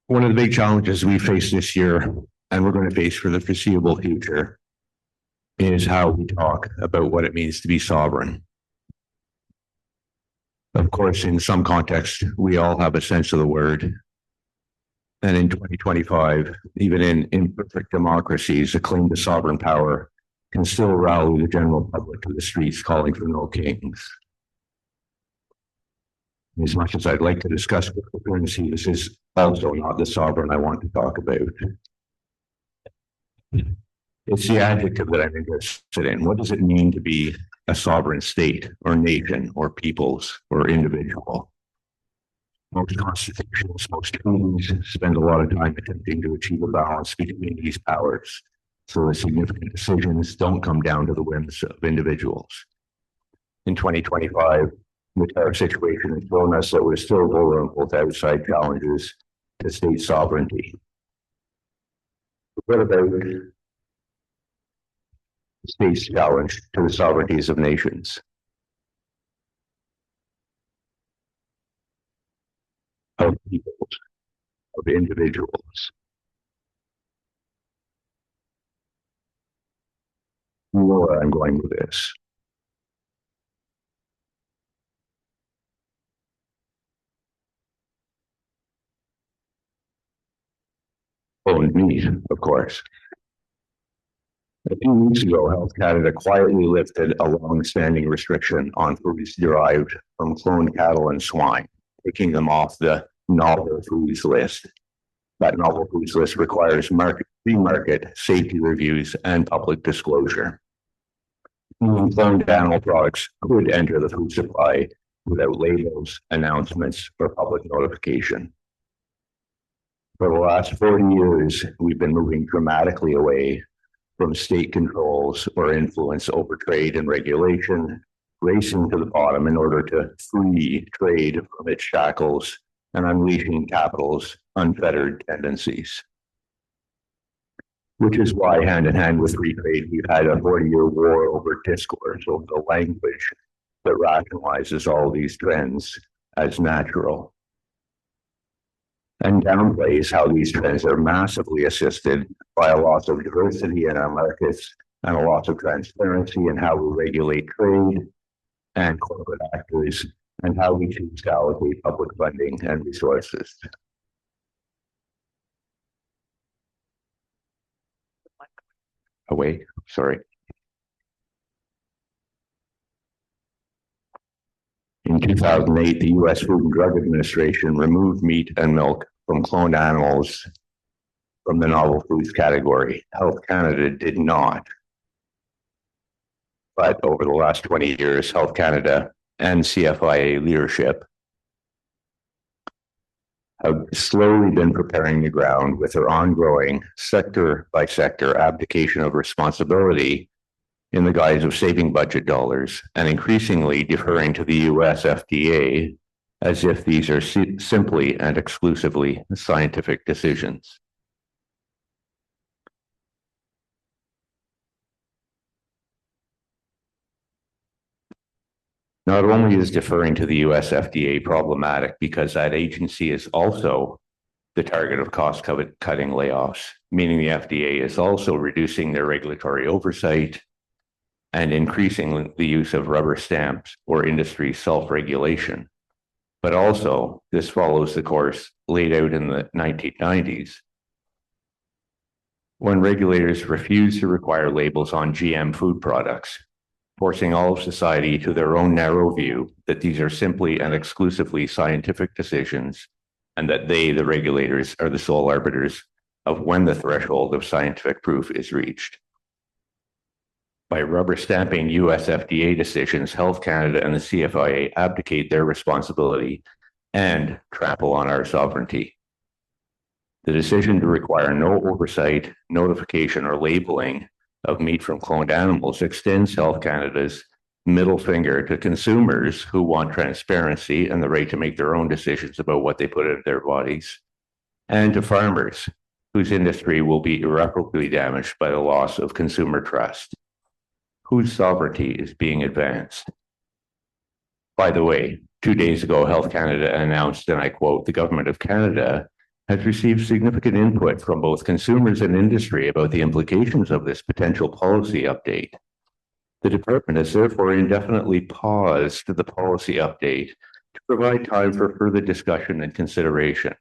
One of the big challenges we face this year, and we're going to face for the foreseeable future, is how we talk about what it means to be sovereign. Of course, in some context, we all have a sense of the word. And in 2025, even in imperfect democracies, a claim to sovereign power can still rally the general public to the streets calling for no kings. As much as I'd like to discuss cryptocurrency, this is also not the sovereign I want to talk about. It's the adjective that I'm interested in. What does it mean to be a sovereign state or nation or peoples or individual? Most constitutions, most treaties spend a lot of time attempting to achieve a balance between these powers so that significant decisions don't come down to the whims of individuals. In 2025, the tariff situation has shown us that we're still vulnerable to outside challenges to state sovereignty. What about the state's challenge to the sovereignties of nations? Of peoples, of individuals. You know where I'm going with this. Owned meat, of course. A few weeks ago, Health Canada quietly lifted a long-standing restriction on foods derived from cloned cattle and swine, taking them off the novel foods list. That novel foods list requires pre-market safety reviews and public disclosure. Cloned animal products could enter the food supply without labels, announcements, or public notification. For the last 40 years, we've been moving dramatically away from state controls or influence over trade and regulation, racing to the bottom in order to free trade from its shackles and unleashing capital's unfettered tendencies. Which is why, hand in hand with free trade, we've had a 40-year war over discourse, over the language that rationalizes all these trends as natural and downplays how these trends are massively assisted by a loss of diversity in our markets and a loss of transparency in how we regulate trade and corporate actors and how we choose to allocate public funding and resources. Away, sorry. In 2008, the U.S. Food and Drug Administration removed meat and milk from cloned animals from the novel foods category. Health Canada did not. But over the last 20 years, Health Canada and CFIA leadership have slowly been preparing the ground with their ongoing sector by sector abdication of responsibility in the guise of saving budget dollars and increasingly deferring to the US FDA as if these are simply and exclusively scientific decisions. Not only is deferring to the US FDA problematic because that agency is also the target of cost-cutting layoffs, meaning the FDA is also reducing their regulatory oversight and increasing the use of rubber stamps or industry self-regulation. But also, this follows the course laid out in the 1990s when regulators refused to require labels on GM food products, forcing all of society to their own narrow view that these are simply and exclusively scientific decisions and that they, the regulators, are the sole arbiters of when the threshold of scientific proof is reached. By rubber stamping US FDA decisions, Health Canada and the CFIA abdicate their responsibility and trample on our sovereignty. The decision to require no oversight, notification, or labeling of meat from cloned animals extends Health Canada's middle finger to consumers who want transparency and the right to make their own decisions about what they put into their bodies, and to farmers whose industry will be irreparably damaged by the loss of consumer trust. Whose sovereignty is being advanced? By the way, 2 days ago, Health Canada announced, and I quote, "The Government of Canada has received significant input from both consumers and industry about the implications of this potential policy update. The department has therefore indefinitely paused the policy update to provide time for further discussion and consideration.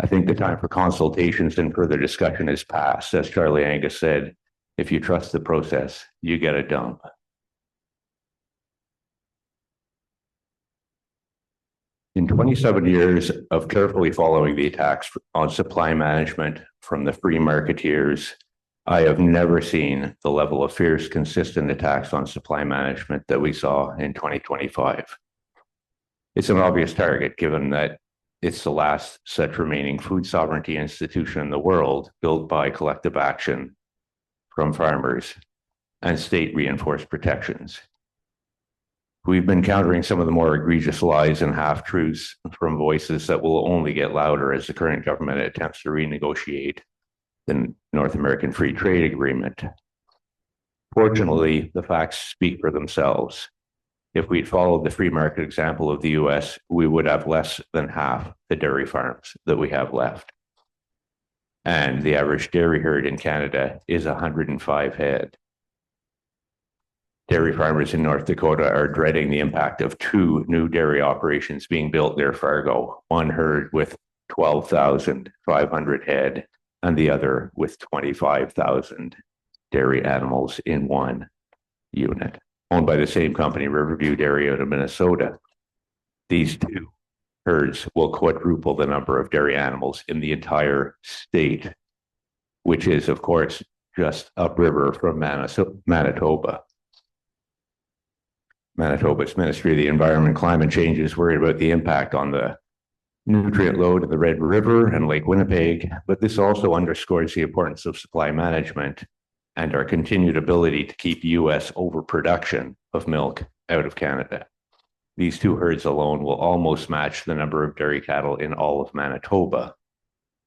I think the time for consultations and further discussion is past. As Charlie Angus said, if you trust the process, you get a dump. In 27 years of carefully following the attacks on supply management from the free marketeers, I have never seen the level of fierce, consistent attacks on supply management that we saw in 2025. It's an obvious target given that it's the last such remaining food sovereignty institution in the world built by collective action from farmers and state reinforced protections. We've been countering some of the more egregious lies and half-truths from voices that will only get louder as the current government attempts to renegotiate the North American Free Trade Agreement. Fortunately, the facts speak for themselves. If we'd followed the free market example of the US, we would have less than half the dairy farms that we have left. And the average dairy herd in Canada is 105 head. Dairy farmers in North Dakota are dreading the impact of 2 new dairy operations being built near Fargo, one herd with 12,500 head and the other with 25,000 dairy animals in one unit, owned by the same company, Riverview Dairy out of Minnesota. These 2 herds will quadruple the number of dairy animals in the entire state, which is, of course, just upriver from Manitoba. Manitoba's Ministry of the Environment and Climate Change is worried about the impact on the nutrient load of the Red River and Lake Winnipeg, but this also underscores the importance of supply management and our continued ability to keep US overproduction of milk out of Canada. These 2 herds alone will almost match the number of dairy cattle in all of Manitoba,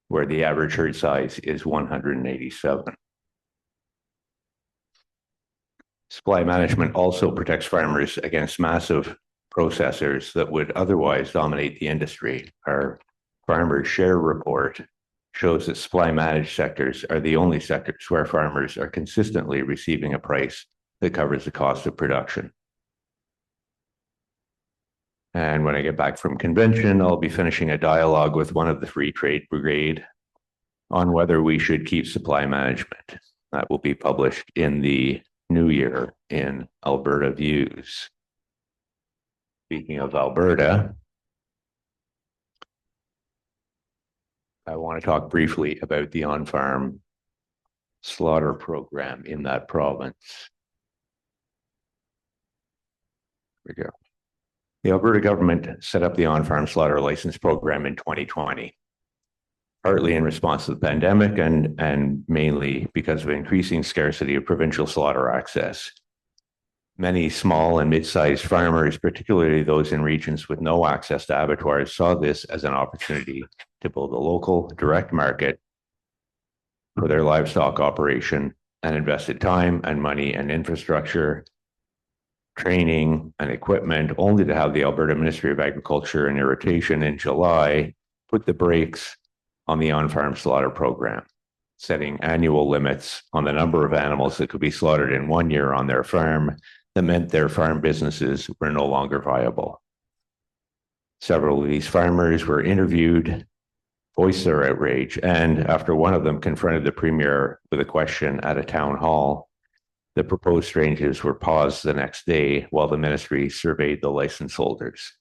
where the average herd size is 187. Supply management also protects farmers against massive processors that would otherwise dominate the industry. Our Farmers Share report shows that supply managed sectors are the only sectors where farmers are consistently receiving a price that covers the cost of production. And when I get back from convention, I'll be finishing a dialogue with one of the Free Trade Brigade on whether we should keep supply management. That will be published in the new year in Alberta Views. Speaking of Alberta, I want to talk briefly about the on-farm slaughter program in that province. Here we go. The Alberta government set up the on-farm slaughter license program in 2020, partly in response to the pandemic and mainly because of increasing scarcity of provincial slaughter access. Many small and mid-sized farmers, particularly those in regions with no access to abattoirs, saw this as an opportunity to build a local direct market for their livestock operation and invested time and money and infrastructure, training and equipment, only to have the Alberta Ministry of Agriculture and Irrigation in July put the brakes on the on-farm slaughter program, setting annual limits on the number of animals that could be slaughtered in 1 year on their farm that meant their farm businesses were no longer viable. Several of these farmers were interviewed, voiced their outrage, and after one of them confronted the Premier with a question at a town hall, the proposed changes were paused the next day while the ministry surveyed the license holders.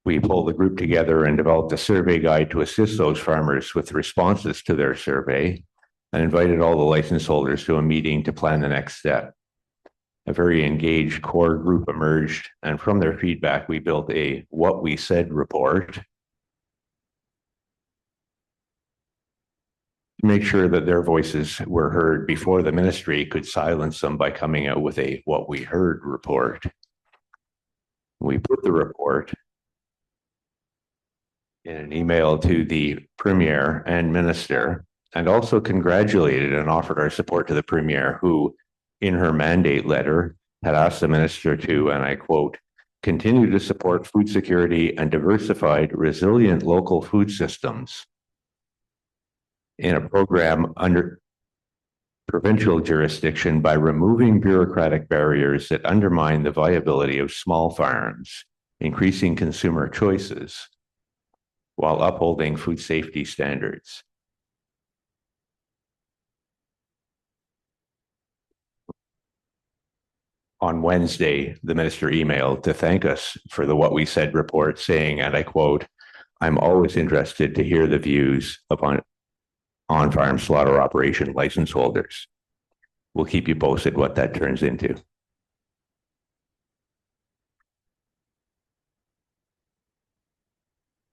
We pulled the group together and developed a survey guide to assist those farmers with responses to their survey and invited all the license holders to a meeting to plan the next step. A very engaged core group emerged, and from their feedback, we built a What We Said report to make sure that their voices were heard before the ministry could silence them by coming out with a What We Heard report. We put the report in an email to the Premier and Minister, and also congratulated and offered our support to the Premier, who, in her mandate letter, had asked the Minister to, and I quote, continue to support food security and diversified, resilient local food systems in a program under provincial jurisdiction by removing bureaucratic barriers that undermine the viability of small farms, increasing consumer choices, while upholding food safety standards. On Wednesday, the minister emailed to thank us for the What We Said report, saying, and I quote, "I'm always interested to hear the views of on-farm slaughter operation license holders. We'll keep you posted what that turns into."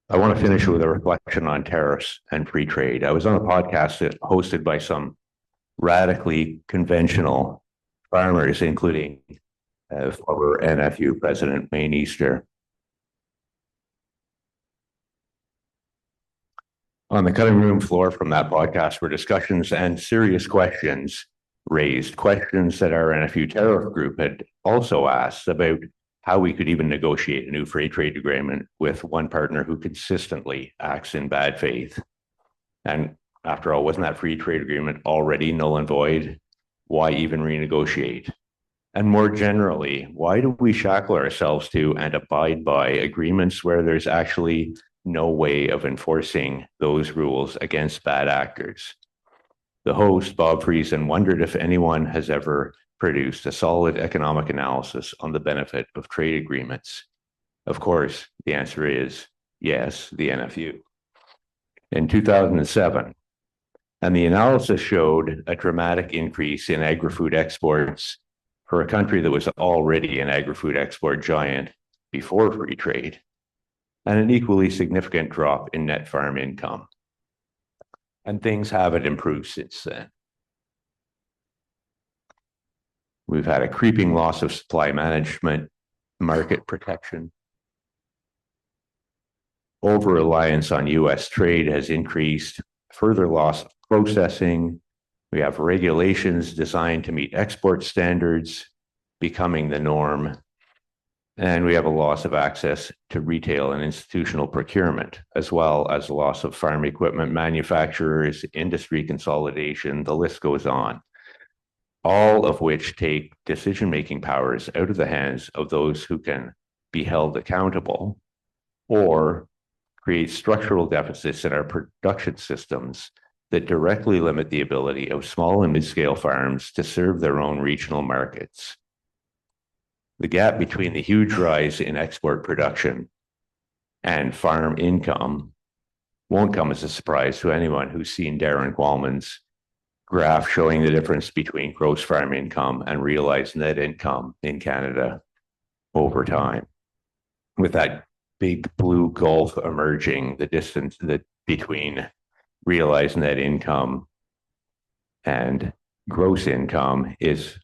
I want to finish with a reflection on tariffs and free trade. I was on a podcast hosted by some radically conventional farmers, including former NFU President Wayne Easter. On the cutting room floor from that podcast were discussions and serious questions raised, questions that our NFU tariff group had also asked about how we could even negotiate a new free trade agreement with one partner who consistently acts in bad faith. And after all, wasn't that free trade agreement already null and void? Why even renegotiate? And more generally, why do we shackle ourselves to and abide by agreements where there's actually no way of enforcing those rules against bad actors? The host, Bob Friesen, wondered if anyone has ever produced a solid economic analysis on the benefit of trade agreements. Of course, the answer is yes, the NFU. In 2007, and the analysis showed a dramatic increase in agri-food exports for a country that was already an agri-food export giant before free trade, and an equally significant drop in net farm income. And things haven't improved since then. We've had a creeping loss of supply management, market protection. Over-reliance on US trade has increased, further loss of processing. We have regulations designed to meet export standards becoming the norm. And we have a loss of access to retail and institutional procurement, as well as a loss of farm equipment manufacturers, industry consolidation, the list goes on. All of which take decision-making powers out of the hands of those who can be held accountable, or create structural deficits in our production systems that directly limit the ability of small and mid-scale farms to serve their own regional markets. The gap between the huge rise in export production and farm income won't come as a surprise to anyone who's seen Darren Qualman's graph showing the difference between gross farm income and realized net income in Canada over time. With that big blue gulf emerging, the distance between realized net income and gross income is,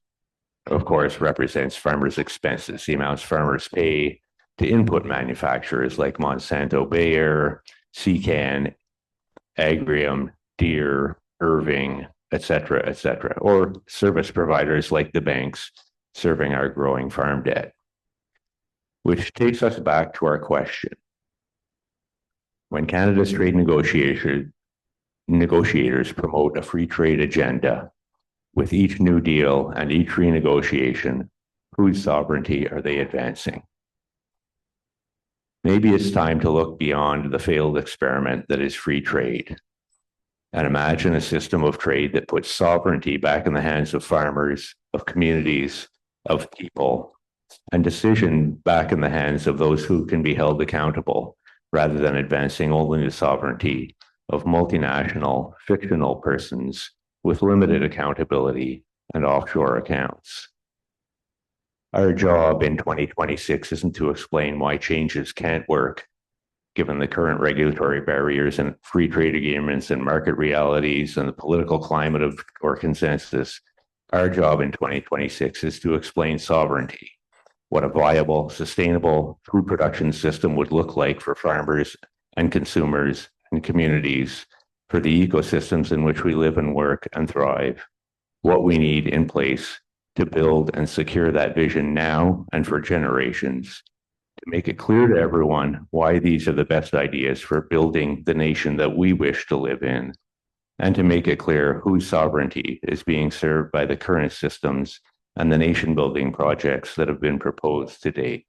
of course, represents farmers' expenses, the amounts farmers pay to input manufacturers like Monsanto, Bayer, Secan, Agrium, Deere, Irving, et cetera, or service providers like the banks serving our growing farm debt. Which takes us back to our question. When Canada's trade negotiators promote a free trade agenda, with each new deal and each renegotiation, whose sovereignty are they advancing? Maybe it's time to look beyond the failed experiment that is free trade and imagine a system of trade that puts sovereignty back in the hands of farmers, of communities, of people, and decision back in the hands of those who can be held accountable, rather than advancing only the sovereignty of multinational, fictional persons with limited accountability and offshore accounts. Our job in 2026 isn't to explain why changes can't work, given the current regulatory barriers and free trade agreements and market realities and the political climate or consensus. Our job in 2026 is to explain sovereignty, what a viable, sustainable food production system would look like for farmers and consumers and communities, for the ecosystems in which we live and work and thrive, what we need in place to build and secure that vision now and for generations, make it clear to everyone why these are the best ideas for building the nation that we wish to live in, and to make it clear whose sovereignty is being served by the current systems and the nation building projects that have been proposed today.